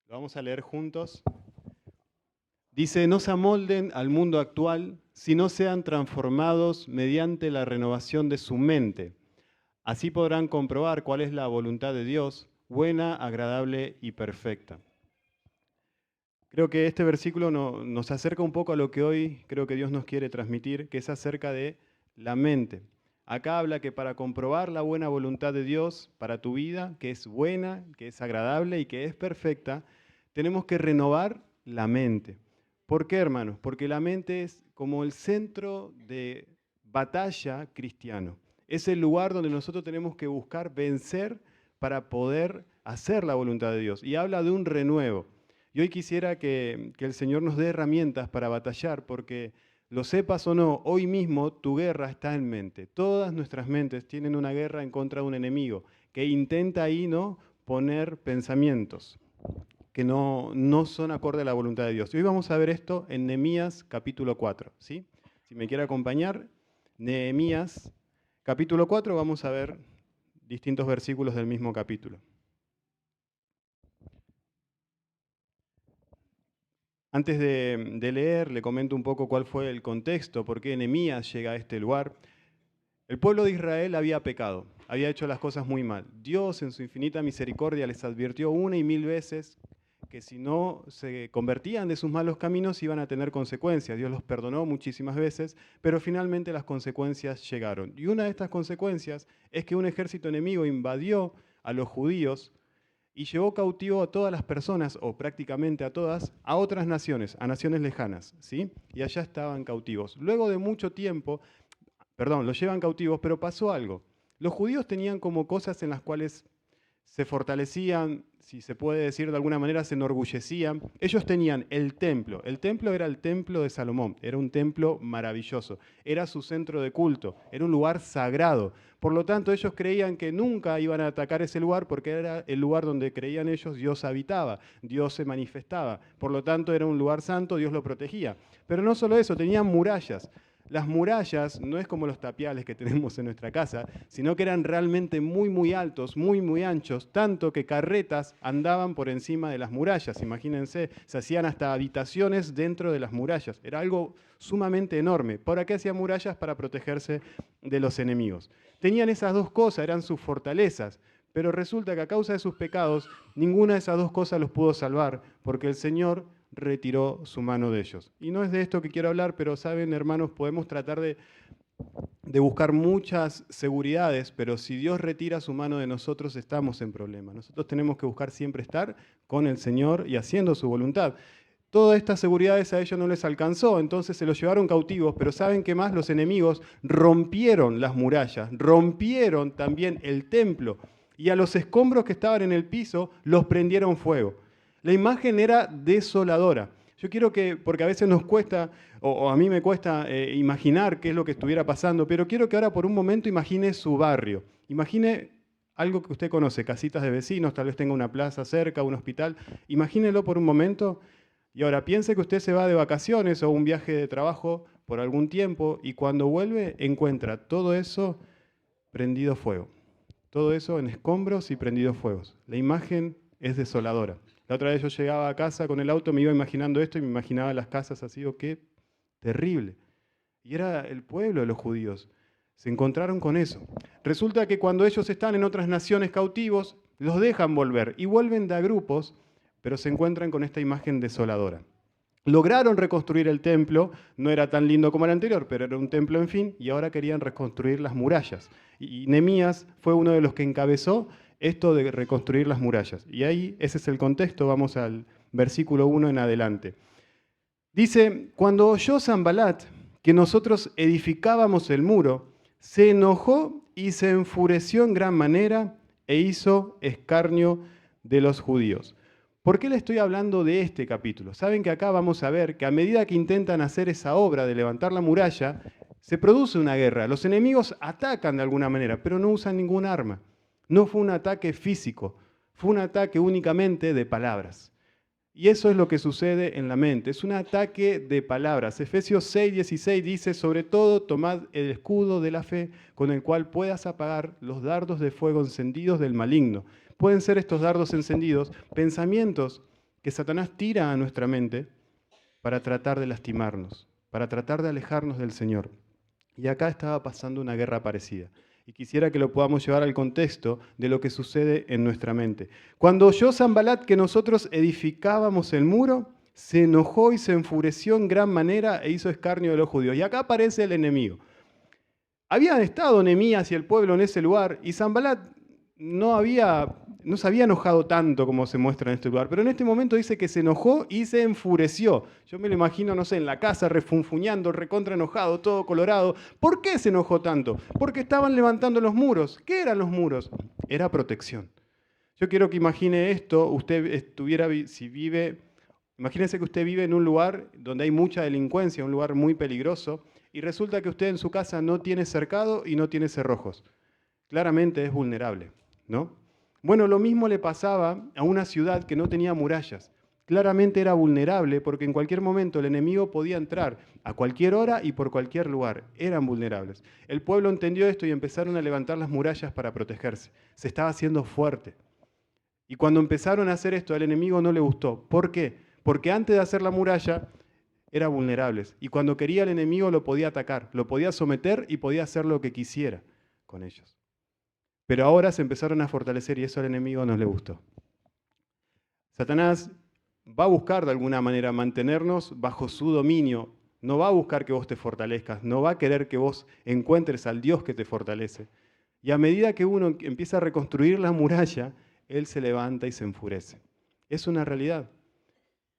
Lo vamos a leer juntos. Dice, no se amolden al mundo actual, sino sean transformados mediante la renovación de su mente. Así podrán comprobar cuál es la voluntad de Dios, buena, agradable y perfecta. Creo que este versículo nos acerca un poco a lo que hoy creo que Dios nos quiere transmitir, que es acerca de la mente. Acá habla que para comprobar la buena voluntad de Dios para tu vida, que es buena, que es agradable y que es perfecta, tenemos que renovar la mente. ¿Por qué, hermanos? Porque la mente es como el centro de batalla cristiano. Es el lugar donde nosotros tenemos que buscar vencer para poder hacer la voluntad de Dios. Y habla de un renuevo. Y hoy quisiera que el Señor nos dé herramientas para batallar, porque lo sepas o no, hoy mismo tu guerra está en mente. Todas nuestras mentes tienen una guerra en contra de un enemigo que intenta ahí, ¿no?, poner pensamientos que no son acorde a la voluntad de Dios. Y hoy vamos a ver esto en Nehemías capítulo 4, ¿sí? Si me quiere acompañar, Nehemías capítulo 4, vamos a ver distintos versículos del mismo capítulo. Antes de leer, le comento un poco cuál fue el contexto, por qué Nehemías llega a este lugar. El pueblo de Israel había pecado, había hecho las cosas muy mal. Dios en su infinita misericordia les advirtió una y mil veces que si no se convertían de sus malos caminos iban a tener consecuencias. Dios los perdonó muchísimas veces, pero finalmente las consecuencias llegaron. Y una de estas consecuencias es que un ejército enemigo invadió a los judíos y llevó cautivo a todas las personas, o prácticamente a todas, a otras naciones, a naciones lejanas, ¿sí? Y allá estaban cautivos. Luego de mucho tiempo, los llevan cautivos, pero pasó algo. Los judíos tenían como cosas en las cuales se fortalecían, si se puede decir de alguna manera, se enorgullecían. Ellos tenían el templo. El templo era el templo de Salomón. Era un templo maravilloso. Era su centro de culto. Era un lugar sagrado. Por lo tanto, ellos creían que nunca iban a atacar ese lugar porque era el lugar donde creían ellos Dios habitaba, Dios se manifestaba. Por lo tanto, era un lugar santo, Dios lo protegía. Pero no solo eso, tenían murallas. Las murallas no es como los tapiales que tenemos en nuestra casa, sino que eran realmente muy, muy altos, muy, muy anchos, tanto que carretas andaban por encima de las murallas. Imagínense, se hacían hasta habitaciones dentro de las murallas. Era algo sumamente enorme. ¿Para qué hacían murallas? Para protegerse de los enemigos. Tenían esas dos cosas, eran sus fortalezas. Pero resulta que a causa de sus pecados, ninguna de esas dos cosas los pudo salvar, porque el Señor retiró su mano de ellos. Y no es de esto que quiero hablar, pero saben, hermanos, podemos tratar de buscar muchas seguridades, pero si Dios retira su mano de nosotros, estamos en problemas. Nosotros tenemos que buscar siempre estar con el Señor y haciendo su voluntad. Todas estas seguridades a ellos no les alcanzó, entonces se los llevaron cautivos, pero ¿saben qué más? Los enemigos rompieron las murallas, rompieron también el templo, y a los escombros que estaban en el piso los prendieron fuego. La imagen era desoladora. Yo quiero que, porque a veces nos cuesta, o a mí me cuesta imaginar qué es lo que estuviera pasando, pero quiero que ahora por un momento imagine su barrio. Imagine algo que usted conoce, casitas de vecinos, tal vez tenga una plaza cerca, un hospital. Imagínelo por un momento y ahora piense que usted se va de vacaciones o un viaje de trabajo por algún tiempo y cuando vuelve encuentra todo eso prendido fuego. Todo eso en escombros y prendidos fuegos. La imagen es desoladora. La otra vez yo llegaba a casa con el auto, me iba imaginando esto y me imaginaba las casas así, qué terrible. Y era el pueblo de los judíos. Se encontraron con eso. Resulta que cuando ellos están en otras naciones cautivos, los dejan volver y vuelven de a grupos, pero se encuentran con esta imagen desoladora. Lograron reconstruir el templo, no era tan lindo como el anterior, pero era un templo en fin, y ahora querían reconstruir las murallas. Y Nehemías fue uno de los que encabezó esto de reconstruir las murallas. Y ahí ese es el contexto, vamos al versículo 1 en adelante. Dice, cuando oyó Sanbalat que nosotros edificábamos el muro, se enojó y se enfureció en gran manera e hizo escarnio de los judíos. ¿Por qué le estoy hablando de este capítulo? Saben que acá vamos a ver que a medida que intentan hacer esa obra de levantar la muralla, se produce una guerra. Los enemigos atacan de alguna manera, pero no usan ningún arma. No fue un ataque físico, fue un ataque únicamente de palabras. Y eso es lo que sucede en la mente, es un ataque de palabras. Efesios 6:16 dice, sobre todo tomad el escudo de la fe con el cual puedas apagar los dardos de fuego encendidos del maligno. Pueden ser estos dardos encendidos pensamientos que Satanás tira a nuestra mente para tratar de lastimarnos, para tratar de alejarnos del Señor. Y acá estaba pasando una guerra parecida. Y quisiera que lo podamos llevar al contexto de lo que sucede en nuestra mente. Cuando oyó Sanbalat que nosotros edificábamos el muro, se enojó y se enfureció en gran manera e hizo escarnio de los judíos. Y acá aparece el enemigo. Habían estado Nehemías y el pueblo en ese lugar, y Sanbalat no se había enojado tanto como se muestra en este lugar, pero en este momento dice que se enojó y se enfureció. Yo me lo imagino, no sé, en la casa refunfuñando, recontra enojado, todo colorado. ¿Por qué se enojó tanto? Porque estaban levantando los muros. ¿Qué eran los muros? Era protección. Yo quiero que imagine esto, imagínense que usted vive en un lugar donde hay mucha delincuencia, un lugar muy peligroso, y resulta que usted en su casa no tiene cercado y no tiene cerrojos. Claramente es vulnerable, ¿no? Bueno, lo mismo le pasaba a una ciudad que no tenía murallas. Claramente era vulnerable porque en cualquier momento el enemigo podía entrar a cualquier hora y por cualquier lugar. Eran vulnerables. El pueblo entendió esto y empezaron a levantar las murallas para protegerse. Se estaba haciendo fuerte. Y cuando empezaron a hacer esto, al enemigo no le gustó. ¿Por qué? Porque antes de hacer la muralla, eran vulnerables. Y cuando quería el enemigo lo podía atacar, lo podía someter y podía hacer lo que quisiera con ellos. Pero ahora se empezaron a fortalecer y eso al enemigo no le gustó. Satanás va a buscar de alguna manera mantenernos bajo su dominio. No va a buscar que vos te fortalezcas, no va a querer que vos encuentres al Dios que te fortalece. Y a medida que uno empieza a reconstruir la muralla, él se levanta y se enfurece. Es una realidad.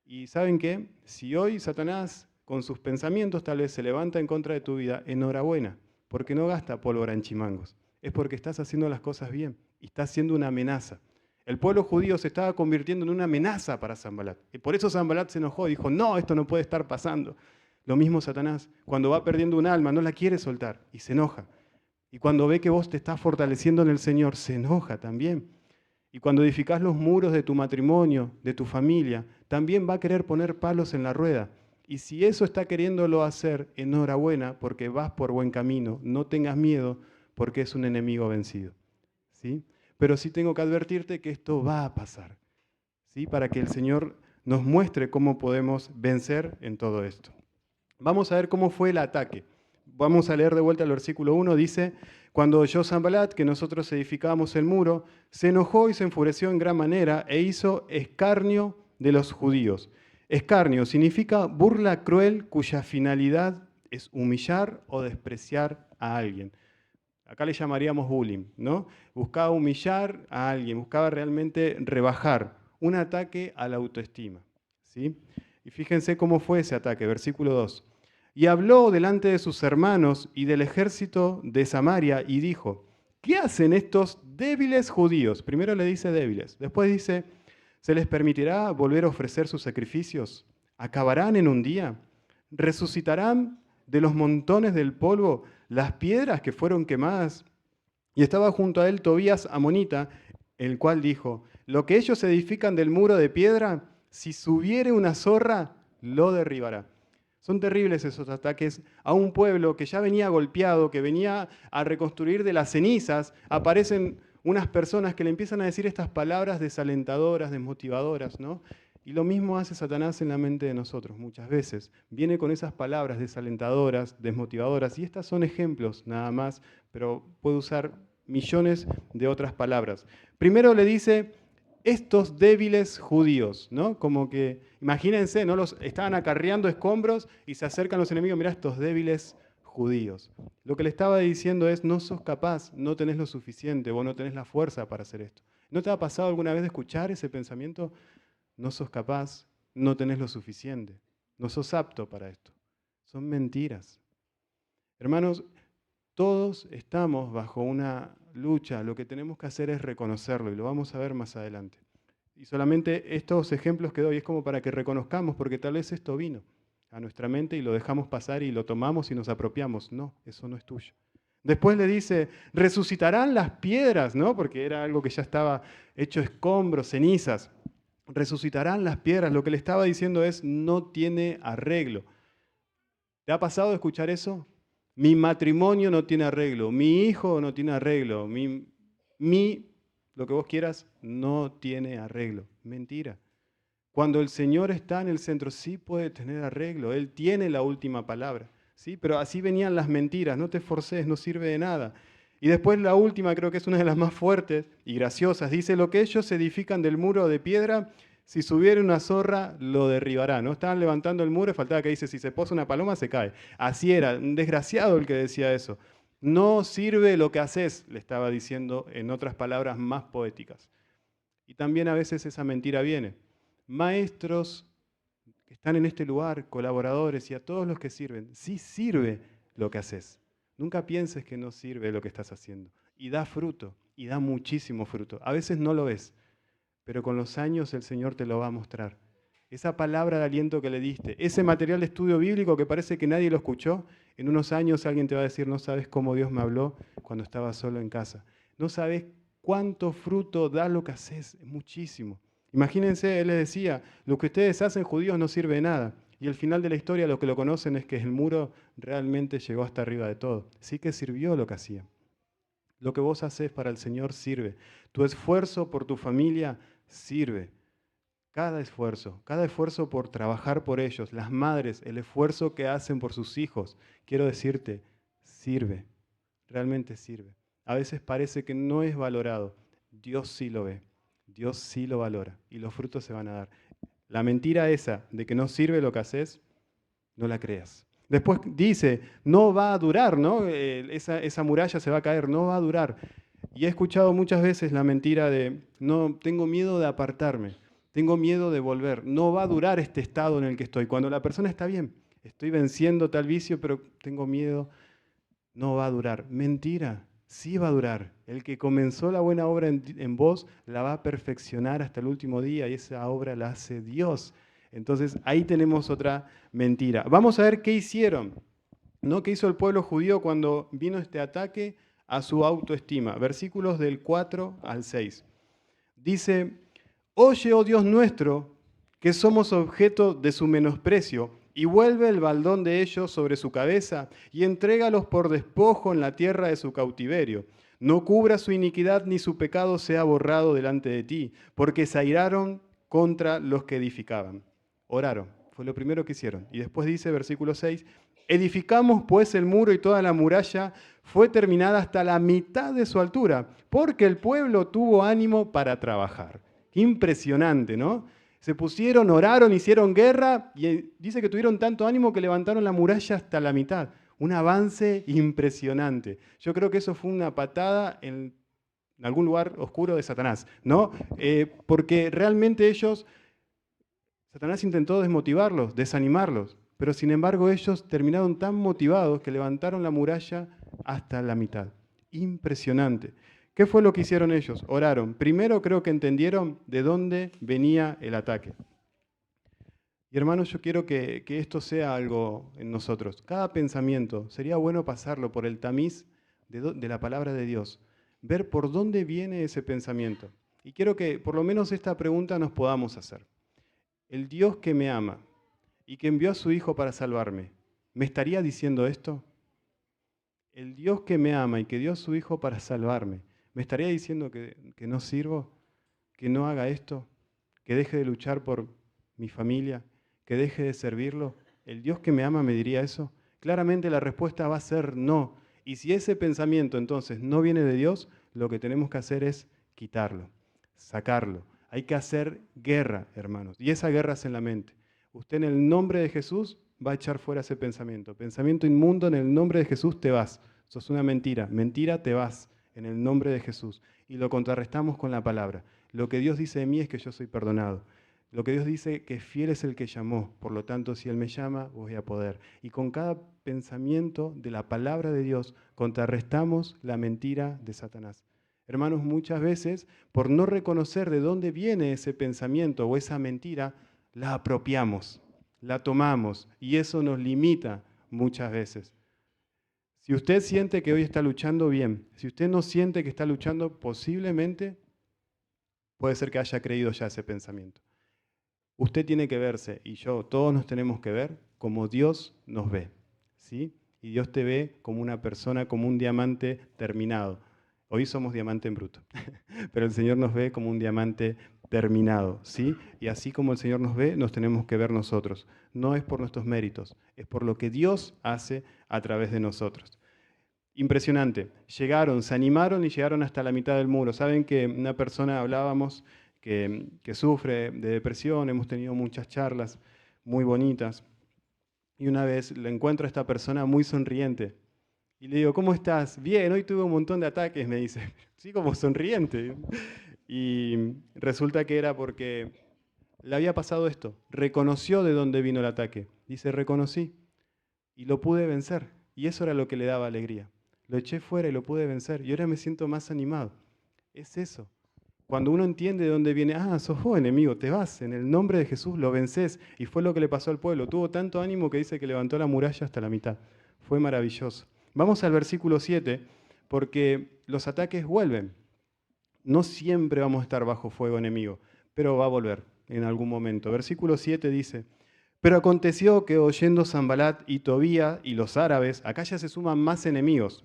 Y ¿saben qué? Si hoy Satanás con sus pensamientos tal vez se levanta en contra de tu vida, enhorabuena, porque no gasta pólvora en chimangos. Es porque estás haciendo las cosas bien y estás siendo una amenaza. El pueblo judío se estaba convirtiendo en una amenaza para Sanbalat. Y por eso Sanbalat se enojó y dijo, no, esto no puede estar pasando. Lo mismo Satanás, cuando va perdiendo un alma, no la quiere soltar y se enoja. Y cuando ve que vos te estás fortaleciendo en el Señor, se enoja también. Y cuando edificás los muros de tu matrimonio, de tu familia, también va a querer poner palos en la rueda. Y si eso está queriéndolo hacer, enhorabuena, porque vas por buen camino. No tengas miedo, porque es un enemigo vencido. ¿Sí? Pero sí tengo que advertirte que esto va a pasar, ¿sí? Para que el Señor nos muestre cómo podemos vencer en todo esto. Vamos a ver cómo fue el ataque. Vamos a leer de vuelta el versículo 1, dice, cuando oyó Sanbalat que nosotros edificábamos el muro, se enojó y se enfureció en gran manera e hizo escarnio de los judíos. Escarnio significa burla cruel cuya finalidad es humillar o despreciar a alguien. Acá le llamaríamos bullying, ¿no? Buscaba humillar a alguien, buscaba realmente rebajar, un ataque a la autoestima, ¿sí? Y fíjense cómo fue ese ataque, versículo 2. Y habló delante de sus hermanos y del ejército de Samaria y dijo, ¿qué hacen estos débiles judíos? Primero le dice débiles, después dice, ¿se les permitirá volver a ofrecer sus sacrificios? ¿Acabarán en un día? ¿Resucitarán de los montones del polvo las piedras que fueron quemadas? Y estaba junto a él Tobías amonita, el cual dijo, lo que ellos edifican del muro de piedra, si subiere una zorra, lo derribará. Son terribles esos ataques a un pueblo que ya venía golpeado, que venía a reconstruir de las cenizas. Aparecen unas personas que le empiezan a decir estas palabras desalentadoras, desmotivadoras, ¿no? Y lo mismo hace Satanás en la mente de nosotros muchas veces. Viene con esas palabras desalentadoras, desmotivadoras, y estas son ejemplos nada más, pero puede usar millones de otras palabras. Primero le dice, estos débiles judíos, ¿no? Como que, imagínense, ¿no? Los estaban acarreando escombros y se acercan los enemigos, mirá estos débiles judíos. Lo que le estaba diciendo es, no sos capaz, no tenés lo suficiente, vos no tenés la fuerza para hacer esto. ¿No te ha pasado alguna vez de escuchar ese pensamiento? No sos capaz, no tenés lo suficiente, no sos apto para esto. Son mentiras. Hermanos, todos estamos bajo una lucha, lo que tenemos que hacer es reconocerlo y lo vamos a ver más adelante. Y solamente estos ejemplos que doy es como para que reconozcamos, porque tal vez esto vino a nuestra mente y lo dejamos pasar y lo tomamos y nos apropiamos. No, eso no es tuyo. Después le dice, resucitarán las piedras, ¿no? Porque era algo que ya estaba hecho escombros, cenizas. Resucitarán las piedras. Lo que le estaba diciendo es, no tiene arreglo. ¿Te ha pasado escuchar eso? Mi matrimonio no tiene arreglo, mi hijo no tiene arreglo, lo que vos quieras, no tiene arreglo. Mentira. Cuando el Señor está en el centro, sí puede tener arreglo, Él tiene la última palabra, ¿sí? Pero así venían las mentiras, no te esforces, no sirve de nada. Y después la última, creo que es una de las más fuertes y graciosas, dice, lo que ellos edifican del muro de piedra, si subiera una zorra, lo derribará, ¿no? Estaban levantando el muro y faltaba que dice, si se posa una paloma, se cae. Así era, un desgraciado el que decía eso. No sirve lo que haces, le estaba diciendo en otras palabras más poéticas. Y también a veces esa mentira viene. Maestros que están en este lugar, colaboradores y a todos los que sirven, sí sirve lo que haces. Nunca pienses que no sirve lo que estás haciendo. Y da fruto, y da muchísimo fruto. A veces no lo ves, pero con los años el Señor te lo va a mostrar. Esa palabra de aliento que le diste, ese material de estudio bíblico que parece que nadie lo escuchó, en unos años alguien te va a decir, no sabes cómo Dios me habló cuando estaba solo en casa. No sabes cuánto fruto da lo que haces, es muchísimo. Imagínense, él les decía, lo que ustedes hacen judíos no sirve de nada. Y al final de la historia lo que lo conocen es que el muro realmente llegó hasta arriba de todo. Sí que sirvió lo que hacía. Lo que vos haces para el Señor sirve. Tu esfuerzo por tu familia sirve. Cada esfuerzo por trabajar por ellos, las madres, el esfuerzo que hacen por sus hijos, quiero decirte, sirve, realmente sirve. A veces parece que no es valorado. Dios sí lo ve, Dios sí lo valora y los frutos se van a dar. La mentira esa de que no sirve lo que haces, no la creas. Después dice, no va a durar, ¿no? Esa muralla se va a caer, no va a durar. Y he escuchado muchas veces la mentira de, no, tengo miedo de apartarme, tengo miedo de volver, no va a durar este estado en el que estoy. Cuando la persona está bien, estoy venciendo tal vicio, pero tengo miedo, no va a durar. Mentira, sí va a durar. El que comenzó la buena obra en vos la va a perfeccionar hasta el último día y esa obra la hace Dios. Entonces ahí tenemos otra mentira. Vamos a ver qué hicieron, ¿no? ¿Qué hizo el pueblo judío cuando vino este ataque a su autoestima? Versículos del 4 al 6. Dice, oye, oh Dios nuestro, que somos objeto de su menosprecio, y vuelve el baldón de ellos sobre su cabeza, y entrégalos por despojo en la tierra de su cautiverio. No cubra su iniquidad, ni su pecado sea borrado delante de ti, porque se airaron contra los que edificaban. Oraron, fue lo primero que hicieron. Y después dice, versículo 6, edificamos pues el muro y toda la muralla fue terminada hasta la mitad de su altura, porque el pueblo tuvo ánimo para trabajar. Impresionante, ¿no? Se pusieron, oraron, hicieron guerra y dice que tuvieron tanto ánimo que levantaron la muralla hasta la mitad. Un avance impresionante. Yo creo que eso fue una patada en algún lugar oscuro de Satanás, ¿no? Porque realmente Satanás intentó desmotivarlos, desanimarlos, pero sin embargo ellos terminaron tan motivados que levantaron la muralla hasta la mitad. Impresionante. ¿Qué fue lo que hicieron ellos? Oraron. Primero creo que entendieron de dónde venía el ataque. Y hermanos, yo quiero que esto sea algo en nosotros. Cada pensamiento, sería bueno pasarlo por el tamiz de la palabra de Dios, ver por dónde viene ese pensamiento. Y quiero que por lo menos esta pregunta nos podamos hacer. El Dios que me ama y que envió a su Hijo para salvarme, ¿me estaría diciendo esto? El Dios que me ama y que dio a su Hijo para salvarme, ¿me estaría diciendo que no sirvo? ¿Que no haga esto? ¿Que deje de luchar por mi familia? ¿Que deje de servirlo? ¿El Dios que me ama me diría eso? Claramente la respuesta va a ser no. Y si ese pensamiento entonces no viene de Dios, lo que tenemos que hacer es quitarlo, sacarlo. Hay que hacer guerra, hermanos. Y esa guerra es en la mente. Usted en el nombre de Jesús va a echar fuera ese pensamiento. Pensamiento inmundo, en el nombre de Jesús te vas. Sos una mentira. Mentira, te vas en el nombre de Jesús. Y lo contrarrestamos con la palabra. Lo que Dios dice de mí es que yo soy perdonado. Lo que Dios dice que fiel es el que llamó. Por lo tanto, si Él me llama, voy a poder. Y con cada pensamiento de la palabra de Dios, contrarrestamos la mentira de Satanás. Hermanos, muchas veces, por no reconocer de dónde viene ese pensamiento o esa mentira, la apropiamos, la tomamos y eso nos limita muchas veces. Si usted siente que hoy está luchando bien, si usted no siente que está luchando, posiblemente puede ser que haya creído ya ese pensamiento. Usted tiene que verse, y yo, todos nos tenemos que ver como Dios nos ve, ¿sí? Y Dios te ve como una persona, como un diamante terminado. Hoy somos diamante en bruto, pero el Señor nos ve como un diamante terminado, ¿sí? Y así como el Señor nos ve, nos tenemos que ver nosotros. No es por nuestros méritos, es por lo que Dios hace a través de nosotros. Impresionante. Llegaron, se animaron y llegaron hasta la mitad del muro. Saben que una persona, hablábamos, que sufre de depresión, hemos tenido muchas charlas muy bonitas, y una vez le encuentro a esta persona muy sonriente. Y le digo, ¿cómo estás? Bien, hoy tuve un montón de ataques, me dice. Sí, como sonriente. Y resulta que era porque le había pasado esto. Reconoció de dónde vino el ataque. Dice, reconocí y lo pude vencer. Y eso era lo que le daba alegría. Lo eché fuera y lo pude vencer. Y ahora me siento más animado. Es eso. Cuando uno entiende de dónde viene, sos vos, enemigo, te vas, en el nombre de Jesús lo vences. Y fue lo que le pasó al pueblo. Tuvo tanto ánimo que dice que levantó la muralla hasta la mitad. Fue maravilloso. Vamos al versículo 7, porque los ataques vuelven. No siempre vamos a estar bajo fuego enemigo, pero va a volver en algún momento. Versículo 7 dice, pero aconteció que oyendo Sanbalat y Tobía y los árabes, acá ya se suman más enemigos,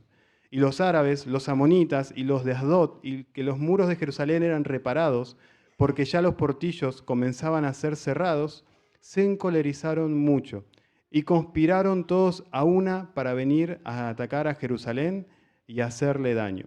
y los árabes, los amonitas y los de Asdod, y que los muros de Jerusalén eran reparados, porque ya los portillos comenzaban a ser cerrados, se encolerizaron mucho y conspiraron todos a una para venir a atacar a Jerusalén y hacerle daño.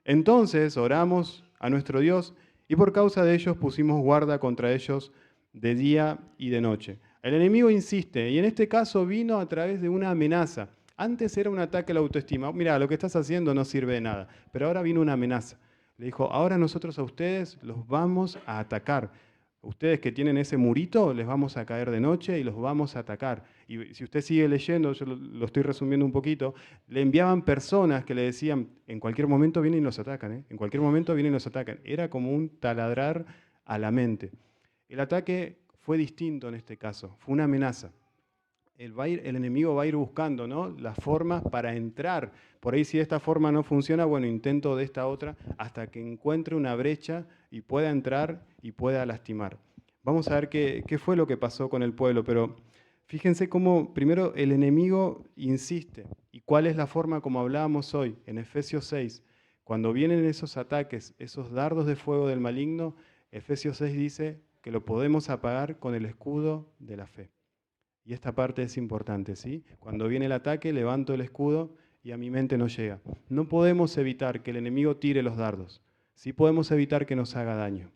Entonces oramos a nuestro Dios y por causa de ellos pusimos guarda contra ellos de día y de noche. El enemigo insiste y en este caso vino a través de una amenaza. Antes era un ataque a la autoestima. Mira, lo que estás haciendo no sirve de nada. Pero ahora vino una amenaza. Le dijo, ahora nosotros a ustedes los vamos a atacar. Ustedes que tienen ese murito, les vamos a caer de noche y los vamos a atacar. Y si usted sigue leyendo, yo lo estoy resumiendo un poquito, le enviaban personas que le decían, en cualquier momento vienen y los atacan, ¿eh? En cualquier momento vienen y los atacan. Era como un taladrar a la mente. El ataque fue distinto en este caso, fue una amenaza. El enemigo va a ir buscando, ¿no?, las formas para entrar. Por ahí si esta forma no funciona, bueno, intento de esta otra hasta que encuentre una brecha y pueda entrar y pueda lastimar. Vamos a ver qué fue lo que pasó con el pueblo, pero fíjense cómo primero el enemigo insiste. ¿Y cuál es la forma como hablábamos hoy en Efesios 6? Cuando vienen esos ataques, esos dardos de fuego del maligno, Efesios 6 dice que lo podemos apagar con el escudo de la fe. Y esta parte es importante, ¿sí? Cuando viene el ataque, levanto el escudo y a mi mente no llega. No podemos evitar que el enemigo tire los dardos. Sí podemos evitar que nos haga daño.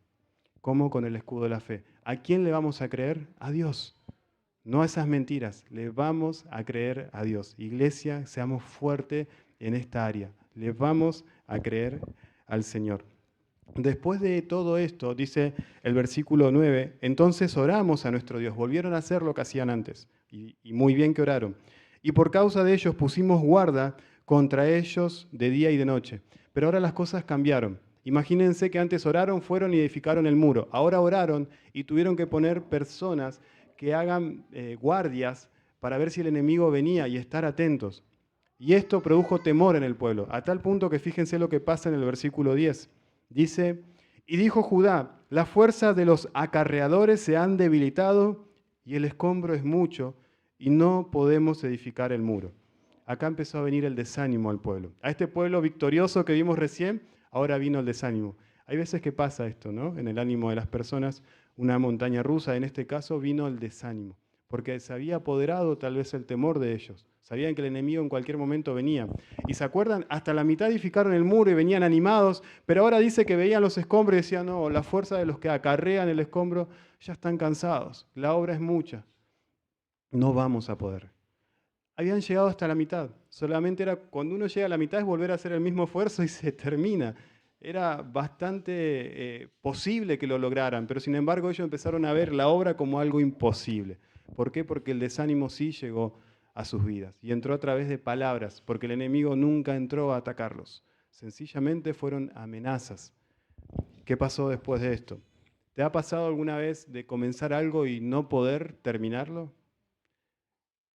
¿Cómo? Con el escudo de la fe. ¿A quién le vamos a creer? A Dios. No a esas mentiras. Le vamos a creer a Dios. Iglesia, seamos fuertes en esta área. Le vamos a creer al Señor. Después de todo esto, dice el versículo 9, entonces oramos a nuestro Dios, volvieron a hacer lo que hacían antes, y muy bien que oraron. Y por causa de ellos pusimos guarda contra ellos de día y de noche. Pero ahora las cosas cambiaron. Imagínense que antes oraron, fueron y edificaron el muro. Ahora oraron y tuvieron que poner personas que hagan guardias para ver si el enemigo venía y estar atentos. Y esto produjo temor en el pueblo, a tal punto que fíjense lo que pasa en el versículo 10. Dice, y dijo Judá, las fuerzas de los acarreadores se han debilitado y el escombro es mucho y no podemos edificar el muro. Acá empezó a venir el desánimo al pueblo. A este pueblo victorioso que vimos recién, ahora vino el desánimo. Hay veces que pasa esto, ¿no? En el ánimo de las personas, una montaña rusa, en este caso vino el desánimo, porque se había apoderado tal vez el temor de ellos. Sabían que el enemigo en cualquier momento venía. Y se acuerdan, hasta la mitad edificaron el muro y venían animados, pero ahora dice que veían los escombros y decían, no, la fuerza de los que acarrean el escombro ya están cansados, la obra es mucha, no vamos a poder. Habían llegado hasta la mitad, solamente era cuando uno llega a la mitad es volver a hacer el mismo esfuerzo y se termina. Era bastante posible que lo lograran, pero sin embargo ellos empezaron a ver la obra como algo imposible. ¿Por qué? Porque el desánimo sí llegó a sus vidas y entró a través de palabras, porque el enemigo nunca entró a atacarlos. Sencillamente fueron amenazas. ¿Qué pasó después de esto? ¿Te ha pasado alguna vez de comenzar algo y no poder terminarlo?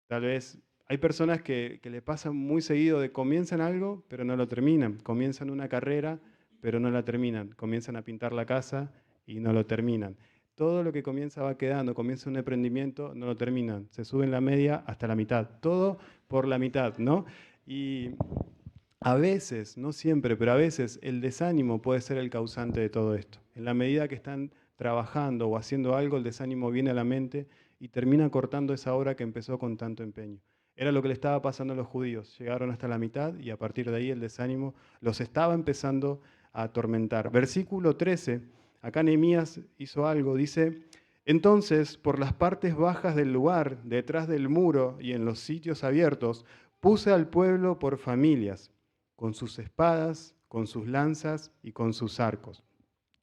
Tal vez hay personas que le pasan muy seguido de comienzan algo, pero no lo terminan. Comienzan una carrera, pero no la terminan. Comienzan a pintar la casa y no lo terminan. Todo lo que comienza va quedando. Comienza un emprendimiento, no lo terminan. Se suben la media hasta la mitad. Todo por la mitad, ¿no? Y a veces, no siempre, pero a veces el desánimo puede ser el causante de todo esto. En la medida que están trabajando o haciendo algo, el desánimo viene a la mente y termina cortando esa obra que empezó con tanto empeño. Era lo que le estaba pasando a los judíos. Llegaron hasta la mitad y a partir de ahí el desánimo los estaba empezando a atormentar. Versículo 13, acá Nehemías hizo algo, dice: entonces, por las partes bajas del lugar, detrás del muro y en los sitios abiertos, puse al pueblo por familias, con sus espadas, con sus lanzas y con sus arcos.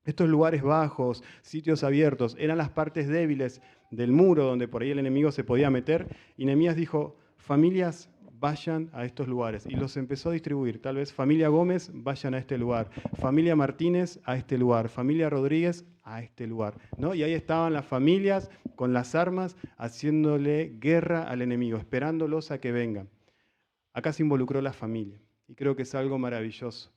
Estos lugares bajos, sitios abiertos, eran las partes débiles del muro donde por ahí el enemigo se podía meter. Y Nehemías dijo: familias, vayan a estos lugares. Y los empezó a distribuir. Tal vez familia Gómez, vayan a este lugar. Familia Martínez, a este lugar. Familia Rodríguez, a este lugar. ¿No? Y ahí estaban las familias con las armas haciéndole guerra al enemigo, esperándolos a que vengan. Acá se involucró la familia. Y creo que es algo maravilloso,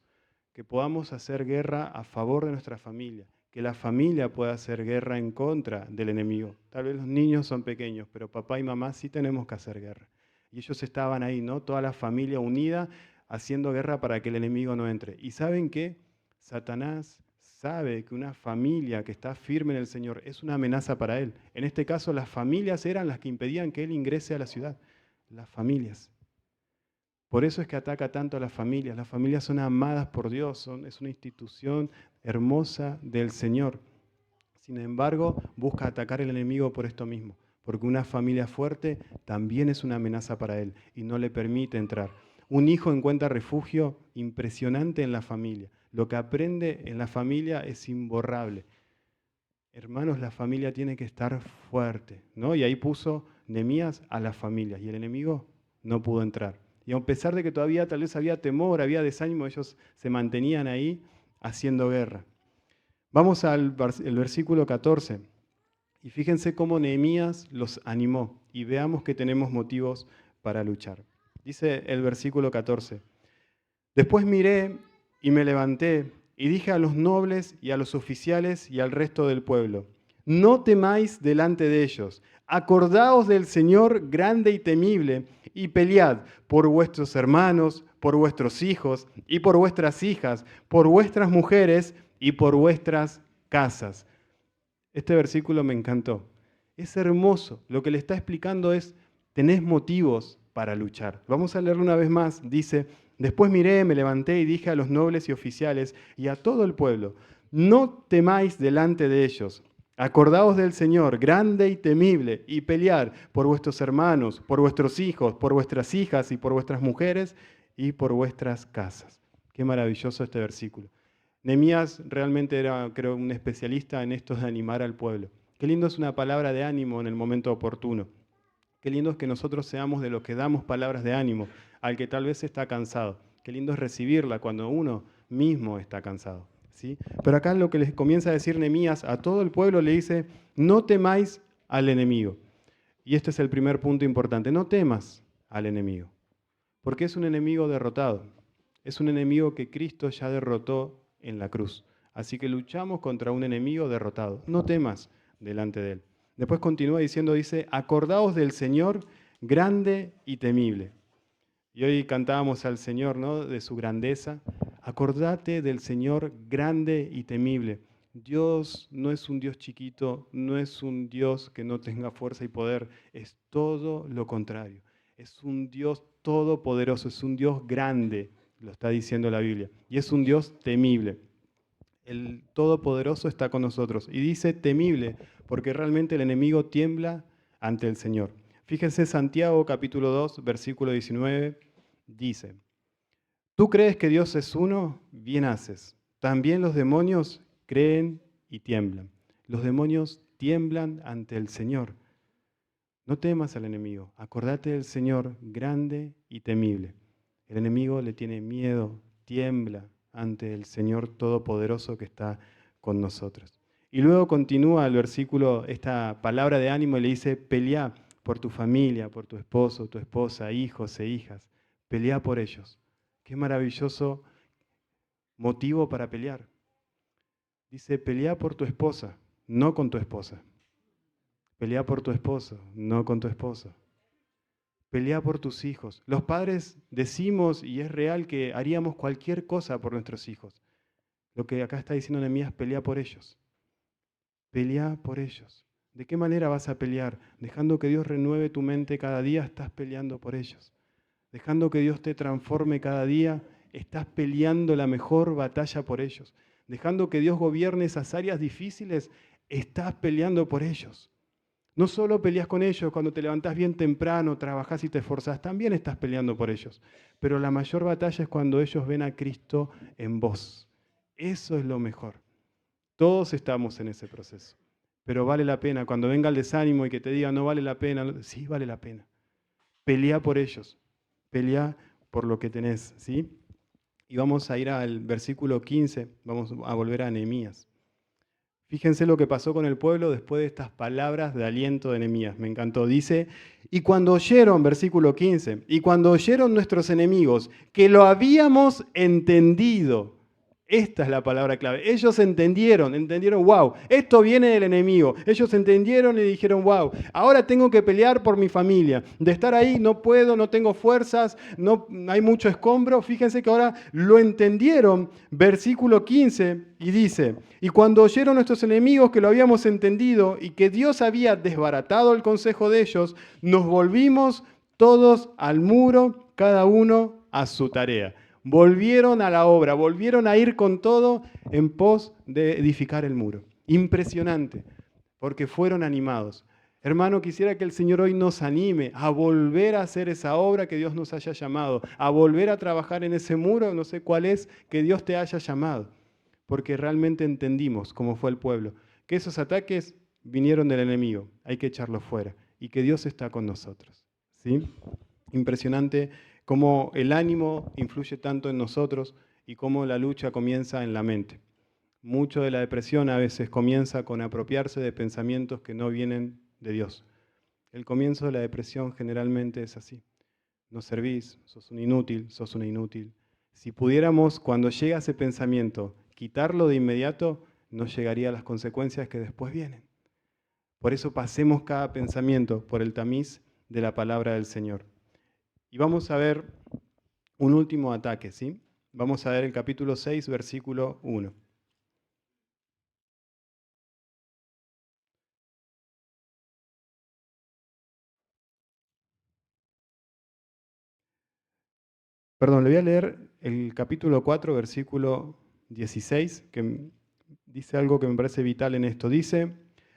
que podamos hacer guerra a favor de nuestra familia, que la familia pueda hacer guerra en contra del enemigo. Tal vez los niños son pequeños, pero papá y mamá sí tenemos que hacer guerra. Y ellos estaban ahí, ¿no? Toda la familia unida haciendo guerra para que el enemigo no entre. ¿Y saben qué? Satanás sabe que una familia que está firme en el Señor es una amenaza para él. En este caso, las familias eran las que impedían que él ingrese a la ciudad. Las familias. Por eso es que ataca tanto a las familias. Las familias son amadas por Dios, es una institución hermosa del Señor. Sin embargo, busca atacar al enemigo por esto mismo, porque una familia fuerte también es una amenaza para él y no le permite entrar. Un hijo encuentra refugio impresionante en la familia. Lo que aprende en la familia es imborrable. Hermanos, la familia tiene que estar fuerte, ¿no? Y ahí puso Nehemías a las familias y el enemigo no pudo entrar. Y a pesar de que todavía tal vez había temor, había desánimo, ellos se mantenían ahí haciendo guerra. Vamos al el versículo 14. Y fíjense cómo Nehemías los animó. Y veamos que tenemos motivos para luchar. Dice el versículo 14. Después miré y me levanté y dije a los nobles y a los oficiales y al resto del pueblo: no temáis delante de ellos. Acordaos del Señor grande y temible, y pelead por vuestros hermanos, por vuestros hijos y por vuestras hijas, por vuestras mujeres y por vuestras casas. Este versículo me encantó. Es hermoso. Lo que le está explicando es: tenés motivos para luchar. Vamos a leerlo una vez más. Dice: después miré, me levanté y dije a los nobles y oficiales y a todo el pueblo: no temáis delante de ellos. Acordaos del Señor, grande y temible, y pelear por vuestros hermanos, por vuestros hijos, por vuestras hijas y por vuestras mujeres y por vuestras casas. Qué maravilloso este versículo. Nehemías realmente era, creo, un especialista en esto de animar al pueblo. Qué lindo es una palabra de ánimo en el momento oportuno. Qué lindo es que nosotros seamos de los que damos palabras de ánimo al que tal vez está cansado. Qué lindo es recibirla cuando uno mismo está cansado. ¿Sí? Pero acá lo que les comienza a decir Nehemías a todo el pueblo le dice: no temáis al enemigo. Y este es el primer punto importante: no temas al enemigo. Porque es un enemigo derrotado. Es un enemigo que Cristo ya derrotó en la cruz. Así que luchamos contra un enemigo derrotado. No temas delante de él. Después continúa diciendo, dice: acordaos del Señor grande y temible. Y hoy cantábamos al Señor, ¿no? De su grandeza. Acordate del Señor grande y temible. Dios no es un Dios chiquito, no es un Dios que no tenga fuerza y poder, es todo lo contrario. Es un Dios todopoderoso, es un Dios grande, lo está diciendo la Biblia, y es un Dios temible. El Todopoderoso está con nosotros. Y dice temible, porque realmente el enemigo tiembla ante el Señor. Fíjense, Santiago capítulo 2, versículo 19, dice: ¿tú crees que Dios es uno? Bien haces. También los demonios creen y tiemblan. Los demonios tiemblan ante el Señor. No temas al enemigo. Acordate del Señor grande y temible. El enemigo le tiene miedo, tiembla ante el Señor Todopoderoso que está con nosotros. Y luego continúa el versículo, esta palabra de ánimo, y le dice: pelea por tu familia, por tu esposo, tu esposa, hijos e hijas. Pelea por ellos. Qué maravilloso motivo para pelear. Dice: pelea por tu esposa, no con tu esposa. Pelea por tu esposo, no con tu esposa. Pelea por tus hijos. Los padres decimos, y es real, que haríamos cualquier cosa por nuestros hijos. Lo que acá está diciendo Nehemías: pelea por ellos. pelea por ellos. ¿De qué manera vas a pelear? Dejando que Dios renueve tu mente cada día, estás peleando por ellos. Dejando que Dios te transforme cada día, estás peleando la mejor batalla por ellos. Dejando que Dios gobierne esas áreas difíciles, estás peleando por ellos. No solo peleas con ellos cuando te levantás bien temprano, trabajás y te esforzás, también estás peleando por ellos. Pero la mayor batalla es cuando ellos ven a Cristo en vos. Eso es lo mejor. Todos estamos en ese proceso. Pero vale la pena. Cuando venga el desánimo y que te diga no vale la pena, sí vale la pena. Pelea por ellos. Pelea por lo que tenés, ¿sí? Y vamos a ir al versículo 15, vamos a volver a Nehemías. Fíjense lo que pasó con el pueblo después de estas palabras de aliento de Nehemías. Me encantó. Dice, y cuando oyeron, versículo 15, y cuando oyeron nuestros enemigos que lo habíamos entendido. Esta es la palabra clave. Ellos entendieron, wow, esto viene del enemigo. Ellos entendieron y dijeron, wow, ahora tengo que pelear por mi familia. De estar ahí no puedo, no tengo fuerzas, no hay mucho escombro. Fíjense que ahora lo entendieron. Versículo 15 y dice, y cuando oyeron nuestros enemigos que lo habíamos entendido y que Dios había desbaratado el consejo de ellos, nos volvimos todos al muro, cada uno a su tarea. Volvieron a la obra, volvieron a ir con todo en pos de edificar el muro. Impresionante, porque fueron animados. Hermano, quisiera que el Señor hoy nos anime a volver a hacer esa obra que Dios nos haya llamado, a volver a trabajar en ese muro, no sé cuál es, que Dios te haya llamado, porque realmente entendimos cómo fue el pueblo, que esos ataques vinieron del enemigo, hay que echarlos fuera, y que Dios está con nosotros. ¿Sí? Impresionante cómo el ánimo influye tanto en nosotros y cómo la lucha comienza en la mente. Mucho de la depresión a veces comienza con apropiarse de pensamientos que no vienen de Dios. El comienzo de la depresión generalmente es así. No servís, sos un inútil, sos una inútil. Si pudiéramos, cuando llega ese pensamiento, quitarlo de inmediato, no llegaría a las consecuencias que después vienen. Por eso pasemos cada pensamiento por el tamiz de la palabra del Señor. Y vamos a ver un último ataque, ¿sí? Vamos a ver el capítulo 6, versículo 1. Perdón, le voy a leer el capítulo 4, versículo 16, que dice algo que me parece vital en esto. Dice,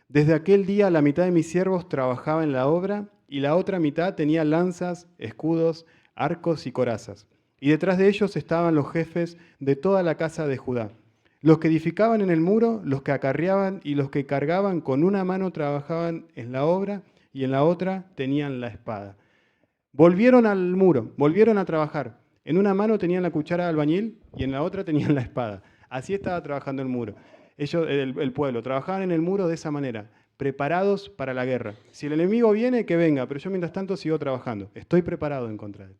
desde aquel día la mitad de mis siervos trabajaba en la obra y la otra mitad tenía lanzas, escudos, arcos y corazas. Y detrás de ellos estaban los jefes de toda la casa de Judá. Los que edificaban en el muro, los que acarreaban y los que cargaban con una mano trabajaban en la obra y en la otra tenían la espada. Volvieron al muro, volvieron a trabajar. En una mano tenían la cuchara de albañil y en la otra tenían la espada. Así estaba trabajando el muro. Ellos, el pueblo, trabajaban en el muro de esa manera, preparados para la guerra. Si el enemigo viene, que venga, pero yo mientras tanto sigo trabajando. Estoy preparado en contra de él.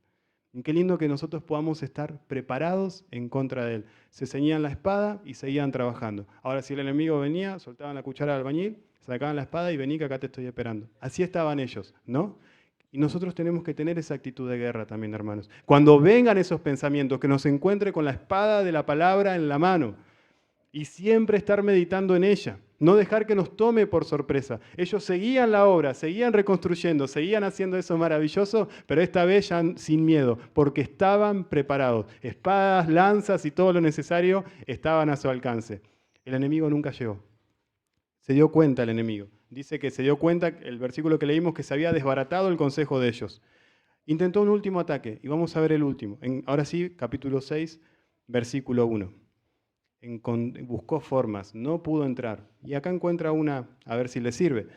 Y qué lindo que nosotros podamos estar preparados en contra de él. Se ceñían la espada y seguían trabajando. Ahora, si el enemigo venía, soltaban la cuchara de albañil, sacaban la espada y vení que acá te estoy esperando. Así estaban ellos, ¿no? Y nosotros tenemos que tener esa actitud de guerra también, hermanos. Cuando vengan esos pensamientos, que nos encuentre con la espada de la palabra en la mano y siempre estar meditando en ella. No dejar que nos tome por sorpresa. Ellos seguían la obra, seguían reconstruyendo, seguían haciendo eso maravilloso, pero esta vez ya sin miedo, porque estaban preparados. Espadas, lanzas y todo lo necesario estaban a su alcance. El enemigo nunca llegó. Se dio cuenta el enemigo. Dice que se dio cuenta, el versículo que leímos, que se había desbaratado el consejo de ellos. Intentó un último ataque, y vamos a ver el último. Ahora sí, capítulo 6, versículo 1. Buscó formas, no pudo entrar. Y acá encuentra una, a ver si le sirve.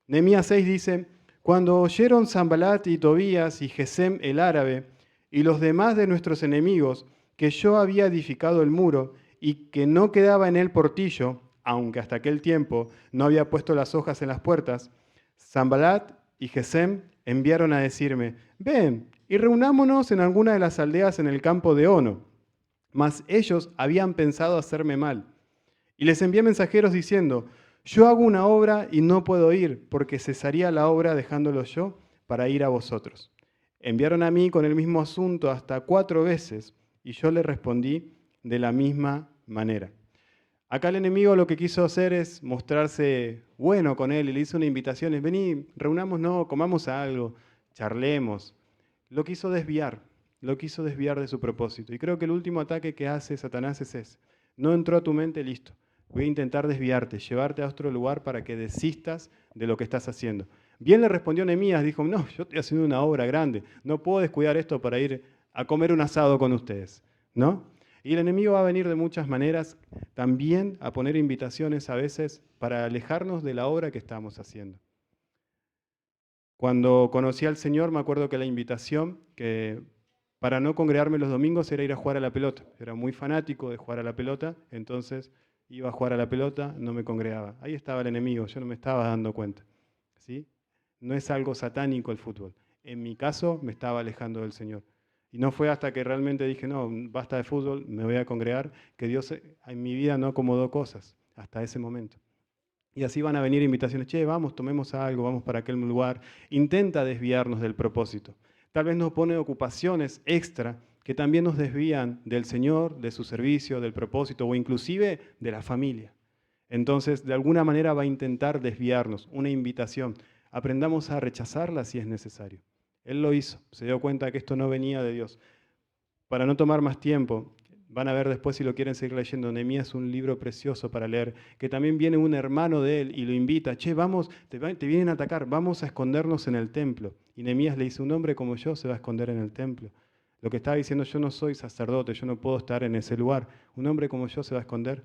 Nehemías 6 dice, cuando oyeron Sanbalat y Tobías y Gesem el árabe y los demás de nuestros enemigos que yo había edificado el muro y que no quedaba en él portillo, aunque hasta aquel tiempo no había puesto las hojas en las puertas, Sanbalat y Gesem enviaron a decirme, ven y reunámonos en alguna de las aldeas en el campo de Ono. Mas ellos habían pensado hacerme mal. Y les envié mensajeros diciendo, yo hago una obra y no puedo ir, porque cesaría la obra dejándolo yo para ir a vosotros. Enviaron a mí con el mismo asunto hasta 4 veces, y yo les respondí de la misma manera. Acá el enemigo lo que quiso hacer es mostrarse bueno con él y le hizo una invitación, es, vení, reunámonos, comamos algo, charlemos. Lo quiso desviar de su propósito. Y creo que el último ataque que hace Satanás es ese. No entró a tu mente, listo. Voy a intentar desviarte, llevarte a otro lugar para que desistas de lo que estás haciendo. Bien le respondió Nehemías, dijo, no, yo estoy haciendo una obra grande, no puedo descuidar esto para ir a comer un asado con ustedes, ¿no? Y el enemigo va a venir de muchas maneras también a poner invitaciones a veces para alejarnos de la obra que estamos haciendo. Cuando conocí al Señor, me acuerdo que la invitación que para no congregarme los domingos era ir a jugar a la pelota. Era muy fanático de jugar a la pelota, entonces iba a jugar a la pelota, no me congregaba. Ahí estaba el enemigo, yo no me estaba dando cuenta. ¿Sí? No es algo satánico el fútbol. En mi caso, me estaba alejando del Señor. Y no fue hasta que realmente dije, no, basta de fútbol, me voy a congregar, que Dios en mi vida no acomodó cosas hasta ese momento. Y así van a venir invitaciones, che, vamos, tomemos algo, vamos para aquel lugar. Intenta desviarnos del propósito. Tal vez nos pone ocupaciones extra que también nos desvían del Señor, de su servicio, del propósito o inclusive de la familia. Entonces, de alguna manera va a intentar desviarnos, una invitación. Aprendamos a rechazarla si es necesario. Él lo hizo, se dio cuenta que esto no venía de Dios. Para no tomar más tiempo, van a ver después si lo quieren seguir leyendo, Nehemías es un libro precioso para leer, que también viene un hermano de él y lo invita, che, vamos, te vienen a atacar, vamos a escondernos en el templo. Y Nehemías le dice, un hombre como yo se va a esconder en el templo. Lo que estaba diciendo, yo no soy sacerdote, yo no puedo estar en ese lugar. Un hombre como yo se va a esconder.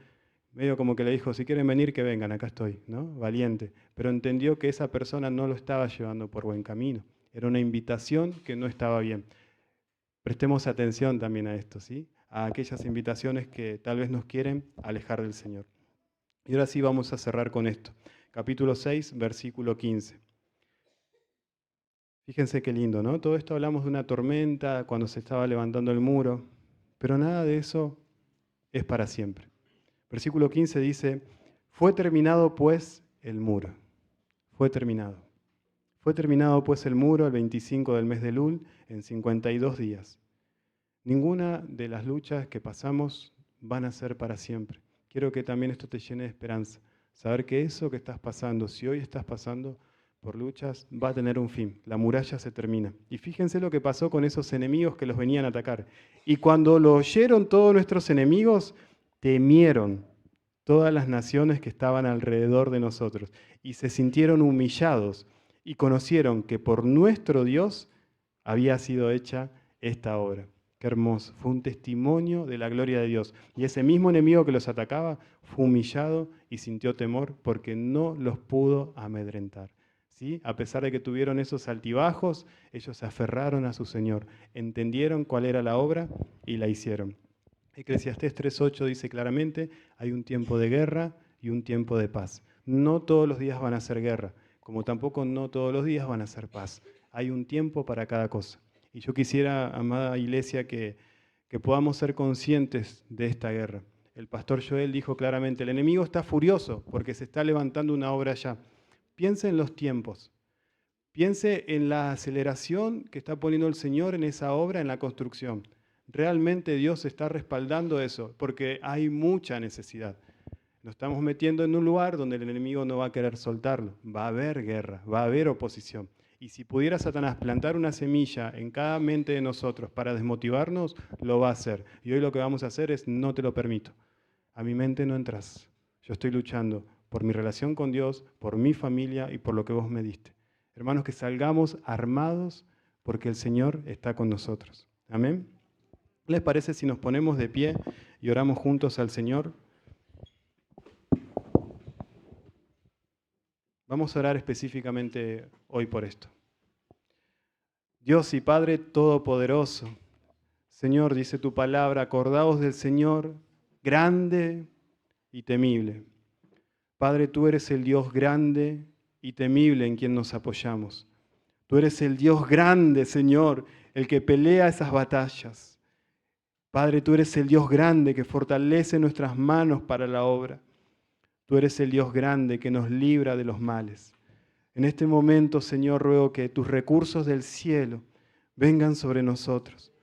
Medio como que le dijo, si quieren venir, que vengan, acá estoy, ¿no? Valiente. Pero entendió que esa persona no lo estaba llevando por buen camino. Era una invitación que no estaba bien. Prestemos atención también a esto, ¿sí? A aquellas invitaciones que tal vez nos quieren alejar del Señor. Y ahora sí vamos a cerrar con esto. Capítulo 6, versículo 15. Fíjense qué lindo, ¿no? Todo esto hablamos de una tormenta, cuando se estaba levantando el muro, pero nada de eso es para siempre. Versículo 15 dice, fue terminado pues el muro. Fue terminado. Fue terminado pues el muro el 25 del mes de Elul en 52 días. Ninguna de las luchas que pasamos van a ser para siempre. Quiero que también esto te llene de esperanza. Saber que eso que estás pasando, si hoy estás pasando por luchas, va a tener un fin. La muralla se termina. Y fíjense lo que pasó con esos enemigos que los venían a atacar. Y cuando lo oyeron todos nuestros enemigos, temieron todas las naciones que estaban alrededor de nosotros y se sintieron humillados y conocieron que por nuestro Dios había sido hecha esta obra. Qué hermoso, fue un testimonio de la gloria de Dios. Y ese mismo enemigo que los atacaba fue humillado y sintió temor porque no los pudo amedrentar. ¿Sí? A pesar de que tuvieron esos altibajos, ellos se aferraron a su Señor, entendieron cuál era la obra y la hicieron. Eclesiastés 3:8 dice claramente, hay un tiempo de guerra y un tiempo de paz. No todos los días van a ser guerra, como tampoco no todos los días van a ser paz. Hay un tiempo para cada cosa. Y yo quisiera, amada iglesia, que podamos ser conscientes de esta guerra. El pastor Joel dijo claramente, el enemigo está furioso porque se está levantando una obra allá. Piense en los tiempos. Piense en la aceleración que está poniendo el Señor en esa obra, en la construcción. Realmente Dios está respaldando eso, porque hay mucha necesidad. Nos estamos metiendo en un lugar donde el enemigo no va a querer soltarlo. Va a haber guerra, va a haber oposición. Y si pudiera Satanás plantar una semilla en cada mente de nosotros para desmotivarnos, lo va a hacer. Y hoy lo que vamos a hacer es, no te lo permito. A mi mente no entras. Yo estoy luchando por mi relación con Dios, por mi familia y por lo que vos me diste. Hermanos, que salgamos armados porque el Señor está con nosotros. Amén. ¿Les parece si nos ponemos de pie y oramos juntos al Señor? Vamos a orar específicamente hoy por esto. Dios y Padre Todopoderoso, Señor, dice tu palabra, acordaos del Señor, grande y temible. Padre, tú eres el Dios grande y temible en quien nos apoyamos. Tú eres el Dios grande, Señor, el que pelea esas batallas. Padre, tú eres el Dios grande que fortalece nuestras manos para la obra. Tú eres el Dios grande que nos libra de los males. En este momento, Señor, ruego que tus recursos del cielo vengan sobre nosotros.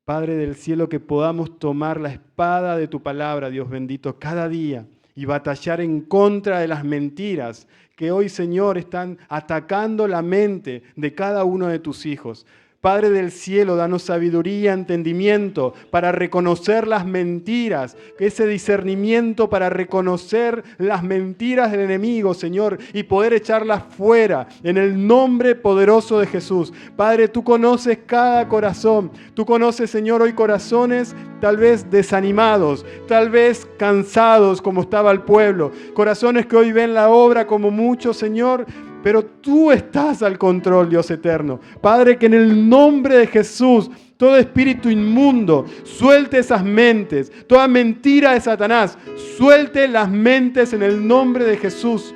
Padre del cielo, que podamos tomar la espada de tu palabra, Dios bendito, cada día y batallar en contra de las mentiras que hoy, Señor, están atacando la mente de cada uno de tus hijos. Padre del cielo, danos sabiduría, entendimiento para reconocer las mentiras, ese discernimiento para reconocer las mentiras del enemigo, Señor, y poder echarlas fuera en el nombre poderoso de Jesús. Padre, tú conoces cada corazón, tú conoces, Señor, hoy corazones tal vez desanimados, tal vez cansados como estaba el pueblo, corazones que hoy ven la obra como muchos, Señor, pero tú estás al control, Dios eterno. Padre, que en el nombre de Jesús, todo espíritu inmundo, suelte esas mentes. Toda mentira de Satanás, suelte las mentes en el nombre de Jesús.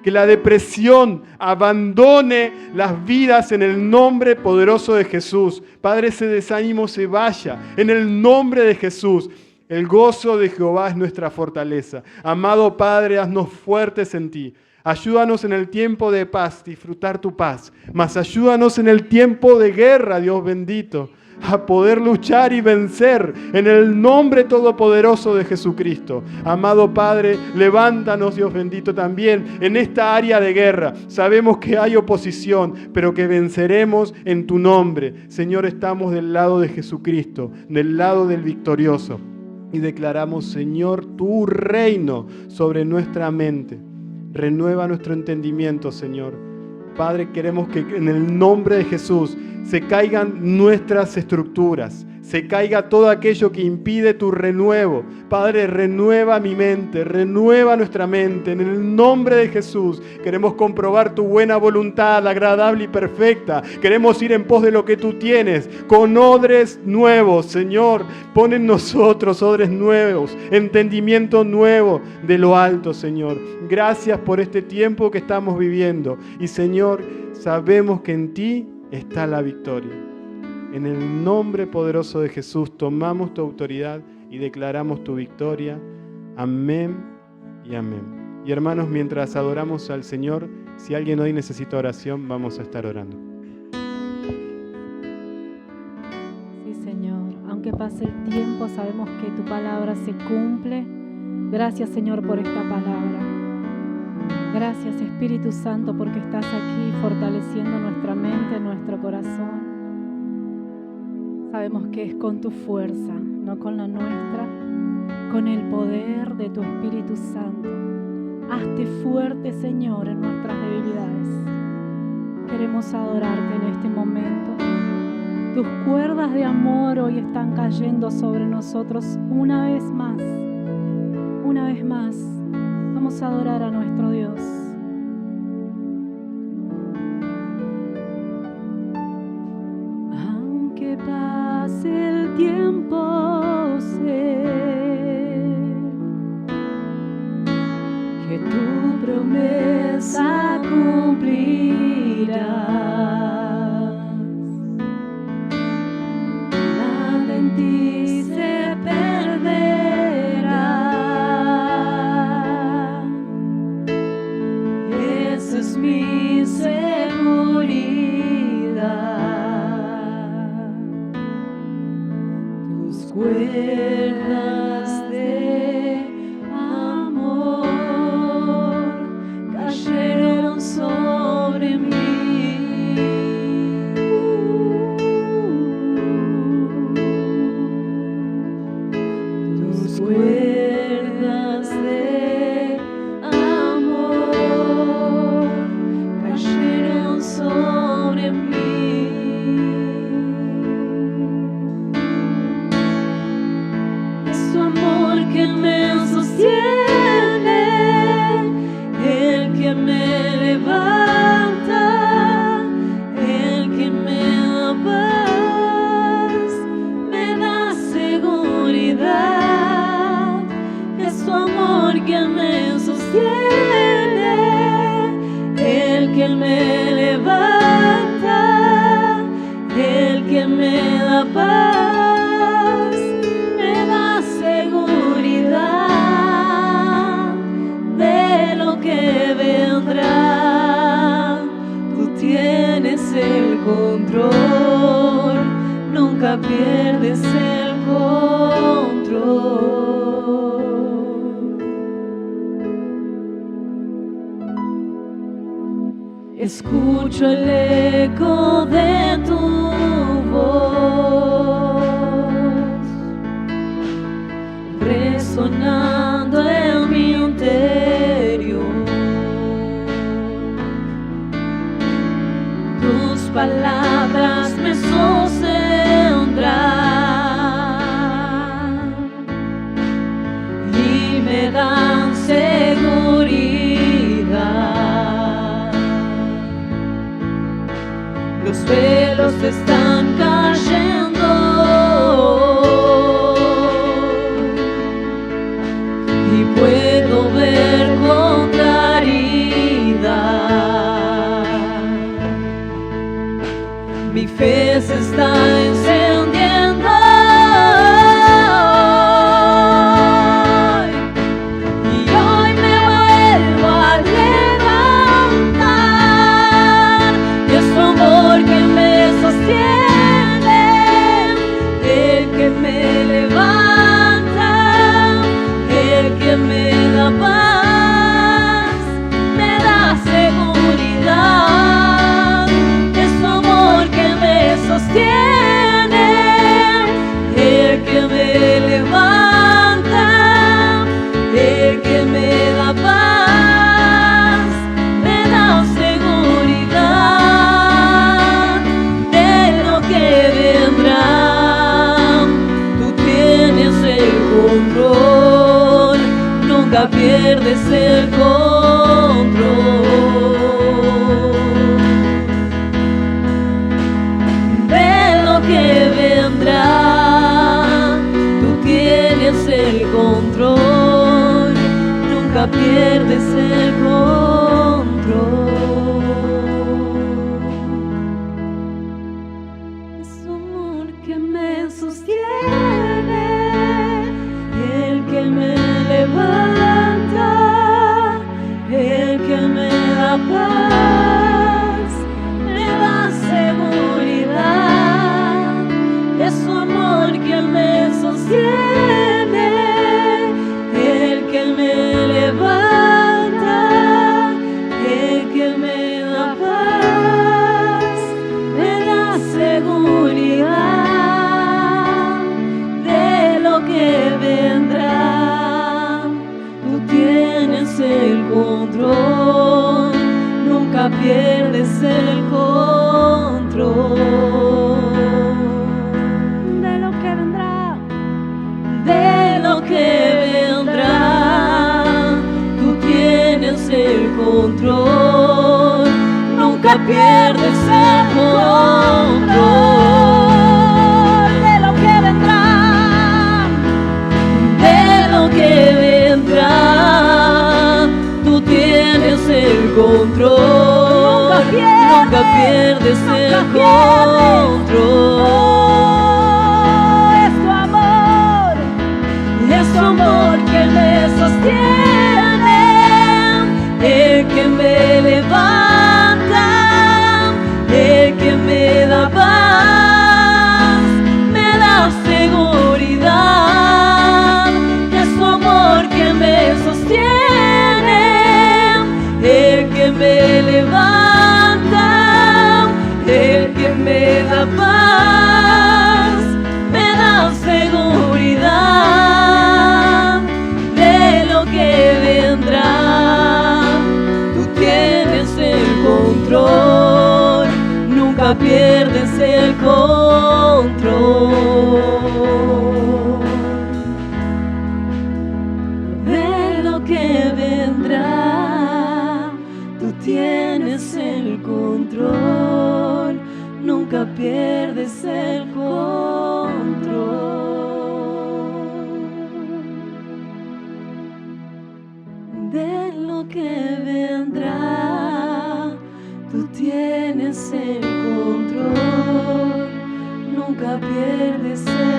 Que la depresión abandone las vidas en el nombre poderoso de Jesús. Padre, ese desánimo se vaya en el nombre de Jesús. El gozo de Jehová es nuestra fortaleza. Amado Padre, haznos fuertes en ti. Ayúdanos en el tiempo de paz, disfrutar tu paz. Mas ayúdanos en el tiempo de guerra, Dios bendito, a poder luchar y vencer en el nombre todopoderoso de Jesucristo. Amado Padre, levántanos, Dios bendito, también en esta área de guerra. Sabemos que hay oposición, pero que venceremos en tu nombre. Señor, estamos del lado de Jesucristo, del lado del victorioso. Y declaramos, Señor, tu reino sobre nuestra mente. Renueva nuestro entendimiento, Señor. Padre, queremos que en el nombre de Jesús se caigan nuestras estructuras, se caiga todo aquello que impide tu renuevo. Padre, renueva mi mente, renueva nuestra mente. En el nombre de Jesús queremos comprobar tu buena voluntad, agradable y perfecta. Queremos ir en pos de lo que tú tienes, con odres nuevos, Señor. Pon en nosotros odres nuevos, entendimiento nuevo de lo alto, Señor. Gracias por este tiempo que estamos viviendo. Y, Señor, sabemos que en ti está la victoria. En el nombre poderoso de Jesús tomamos tu autoridad y declaramos tu victoria. Amén y amén. Y hermanos, mientras adoramos al Señor, si alguien hoy necesita oración, vamos a estar orando. Sí, Señor. Aunque pase el tiempo, sabemos que tu palabra se cumple. Gracias, Señor, por esta palabra. Gracias, Espíritu Santo, porque estás aquí fortaleciendo nuestra mente, nuestro corazón. Sabemos que es con tu fuerza, no con la nuestra, con el poder de tu Espíritu Santo. Hazte fuerte, Señor, en nuestras debilidades. Queremos adorarte en este momento. Tus cuerdas de amor hoy están cayendo sobre nosotros una vez más. Una vez más, vamos a adorar a nuestro Dios. Aunque pase el tiempo, sé que tu promesa cumplirás. Nada en ti se perderá. Esa es mi seguridad. Tus cuerdas de amor cayeron sobre mí. Tus cuerdas de amor cayeron sobre mí. Es tu amor que me sostiene, el que me levanta, el que me da paz, me da seguridad. Es tu amor que me sostiene, el que me levanta, el que me da paz, me da seguridad de lo que vendrá. Tú tienes el control, no nunca pierdes el control. Escucho el eco de tu voz resonando en mi interior. Tus palabras me sostendrán y me dan seguridad. Los velos están cayendo y puedo ver con claridad. Mi fe se está encendiendo y hoy me vuelvo a levantar. Y es tu amor que me sostiene, el que me levanta, el que me da paz, me da seguridad. Es tu amor que me sostiene, el que me levanta, el que me da paz, me da seguridad de lo que vendrá. Tú tienes el control, nunca pierdes el control de lo que vendrá. Tú tienes el control, nunca pierdes el control. Es tu amor que me sostiene, el que me levanta, el que me da paz, me da seguridad. Es tu amor que me sostiene, el que me levanta, el que me da paz, me da seguridad de lo que vendrá. Tú tienes el control, nunca pierdes el control de lo que vendrá, de lo que vendrá. Tú tienes el control, nunca pierdes el control de lo que vendrá, de lo que vendrá. Tú tienes el control, nunca pierdes el control. Es tu amor que me sostiene, el que me levanta, el que me da paz, me da seguridad. Es tu amor que me sostiene, el que me levanta, el que me da paz, me da seguridad de lo que vendrá. Tú tienes el control, nunca pierdes el control de lo que vendrá. Tú tienes el control, nunca pierdes el control de lo que vendrá. Tú tienes el control, nunca pierdes el